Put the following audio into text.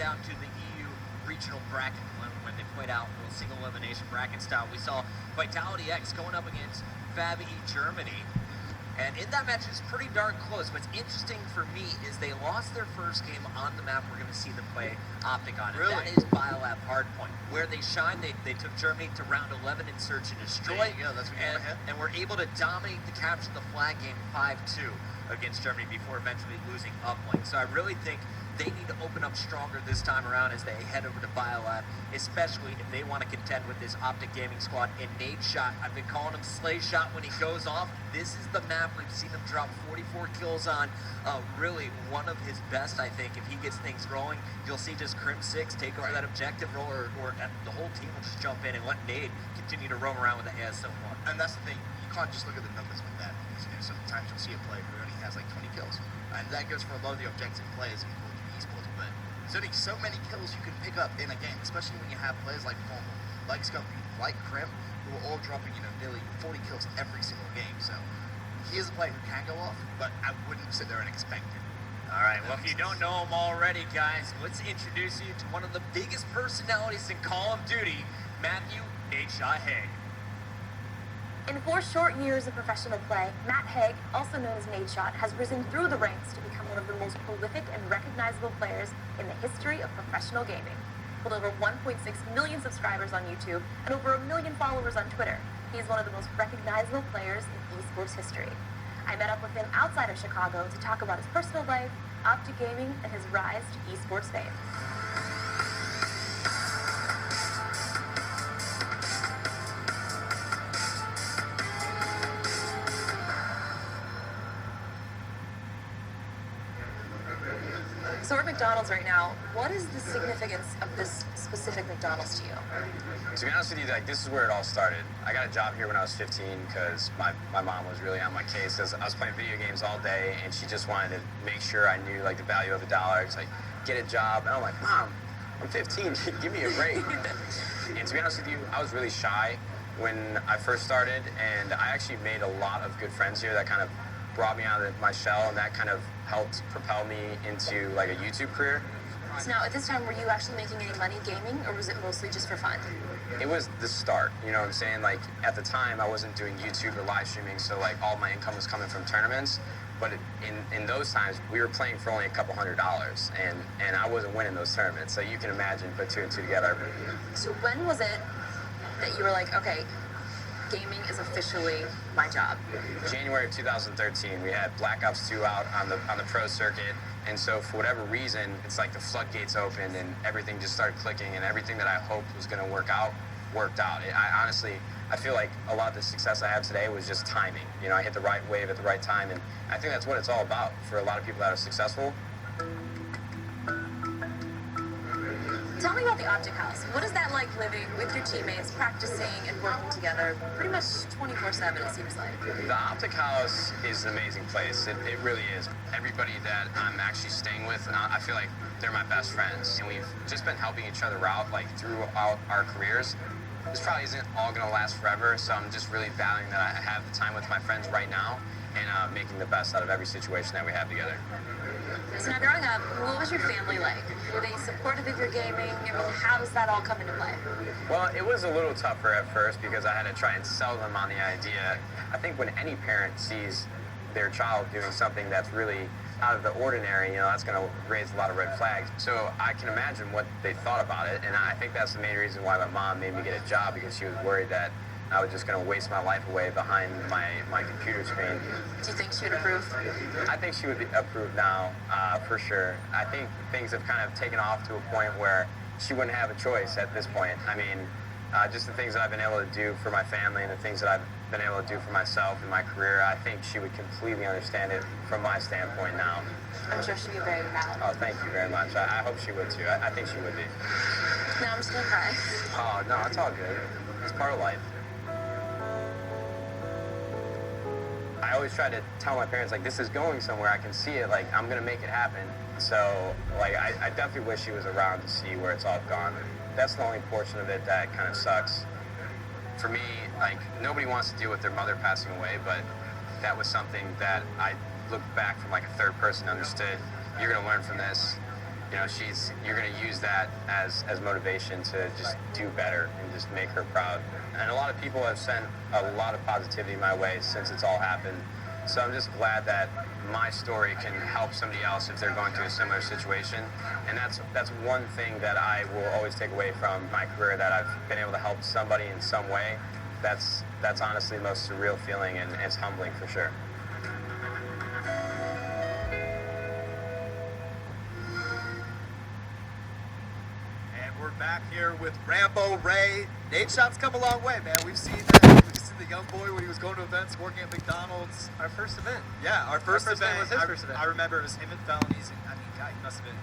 down to the EU regional bracket when they played out a single elimination bracket style. We saw Vitality X going up against Fabi Germany. And in that match, it's pretty darn close. What's interesting for me is they lost their first game on the map we're going to see them play Optic on. Really? And that is Biolab Hardpoint. Where they shine, they took Germany to round 11 in Search and Destroy. There you go. That's what you want to hit. And were able to dominate the capture the flag game 5-2 against Germany before eventually losing uplink. So I really think they need to open up stronger this time around as they head over to Biolab, especially if they want to contend with this Optic Gaming squad. And Nadeshot, I've been calling him Slay Shot when he goes off. This is the map we've seen him drop 44 kills on. Really one of his best, I think. If he gets things rolling, you'll see just Crim6 take over that objective role, or the whole team will just jump in and let Nade continue to roam around with the AS-1. And that's the thing, you can't just look at the numbers with that, because sometimes you'll see a player who only has like 20 kills. And that goes for a lot of the objective players in Call of Duty esports, but there's only so many kills you can pick up in a game, especially when you have players like Formal, like Scumpy, like Crim, who are all dropping, nearly 40 kills every single game. So he is a player who can go off, but I wouldn't sit there and expect it. All right, well, if you don't know him already, guys, let's introduce you to one of the biggest personalities in Call of Duty, Matthew Nadeshot Haig. In 4 short years of professional play, Matt Haig, also known as Nadeshot, has risen through the ranks to become one of the most prolific and recognizable players in the history of professional gaming. With over 1.6 million subscribers on YouTube and over 1 million followers on Twitter, he is one of the most recognizable players in esports history. I met up with him outside of Chicago to talk about his personal life, Optic Gaming, and his rise to esports fame. So we're at McDonald's right now. What is the significance of this specific McDonald's to you? To be honest with you, this is where it all started. I got a job here when I was 15 because my mom was really on my case because I was playing video games all day and she just wanted to make sure I knew the value of the dollar. It's like, get a job. And I'm like, Mom, I'm 15, give me a break. And to be honest with you, I was really shy when I first started, and I actually made a lot of good friends here that kind of brought me out of my shell, and that kind of helped propel me into a YouTube career. So now, at this time, were you actually making any money gaming, or was it mostly just for fun? It was the start, you know what I'm saying? At the time, I wasn't doing YouTube or live streaming, so all my income was coming from tournaments. But in those times, we were playing for only a couple $100s, and I wasn't winning those tournaments. So you can imagine, put 2 and 2 together. So when was it that you were like, okay, gaming is officially my job? January of 2013, we had Black Ops 2 out on the pro circuit, and so for whatever reason, it's like the floodgates opened and everything just started clicking, and everything that I hoped was going to work out worked out. I feel like a lot of the success I have today was just timing. I hit the right wave at the right time, and I think that's what it's all about for a lot of people that are successful. Tell me about the Optic House. What is that like living with your teammates, practicing and working together pretty much 24/7, it seems like? The Optic House is an amazing place. It really is. Everybody that I'm actually staying with, I feel like they're my best friends. And we've just been helping each other out throughout our careers. This probably isn't all going to last forever, so I'm just really valuing that I have the time with my friends right now and making the best out of every situation that we have together. So now growing up, what was your family like? Were they supportive of your gaming? How does that all come into play? Well, it was a little tougher at first because I had to try and sell them on the idea. I think when any parent sees their child doing something that's really out of the ordinary, that's going to raise a lot of red flags. So I can imagine what they thought about it, and I think that's the main reason why my mom made me get a job, because she was worried that I was just going to waste my life away behind my computer screen. Do you think she would approve? I think she would approve now, for sure. I think things have kind of taken off to a point where she wouldn't have a choice at this point. I mean, just the things that I've been able to do for my family and the things that I've been able to do for myself in my career, I think she would completely understand it from my standpoint now. I'm sure she'd be very proud. Oh, thank you very much. I hope she would too. I think she would be. Now I'm just going to cry. Oh, no, it's all good. It's part of life. I always try to tell my parents, this is going somewhere. I can see it. I'm going to make it happen. So, I definitely wish she was around to see where it's all gone. That's the only portion of it that kind of sucks. For me, nobody wants to deal with their mother passing away, but that was something that I looked back from a third person, understood. You're going to learn from this. you're going to use that as motivation to just do better and just make her proud. And a lot of people have sent a lot of positivity my way since it's all happened. So I'm just glad that my story can help somebody else if they're going through a similar situation. And that's one thing that I will always take away from my career, that I've been able to help somebody in some way. That's honestly the most surreal feeling, and it's humbling for sure. We're back here with Rambo Ray. Nadeshot's come a long way, man. We've seen the young boy when he was going to events, working at McDonald's. Our first event. Yeah, our first event was his first event. I remember it was him and Felonies, and God, he must have been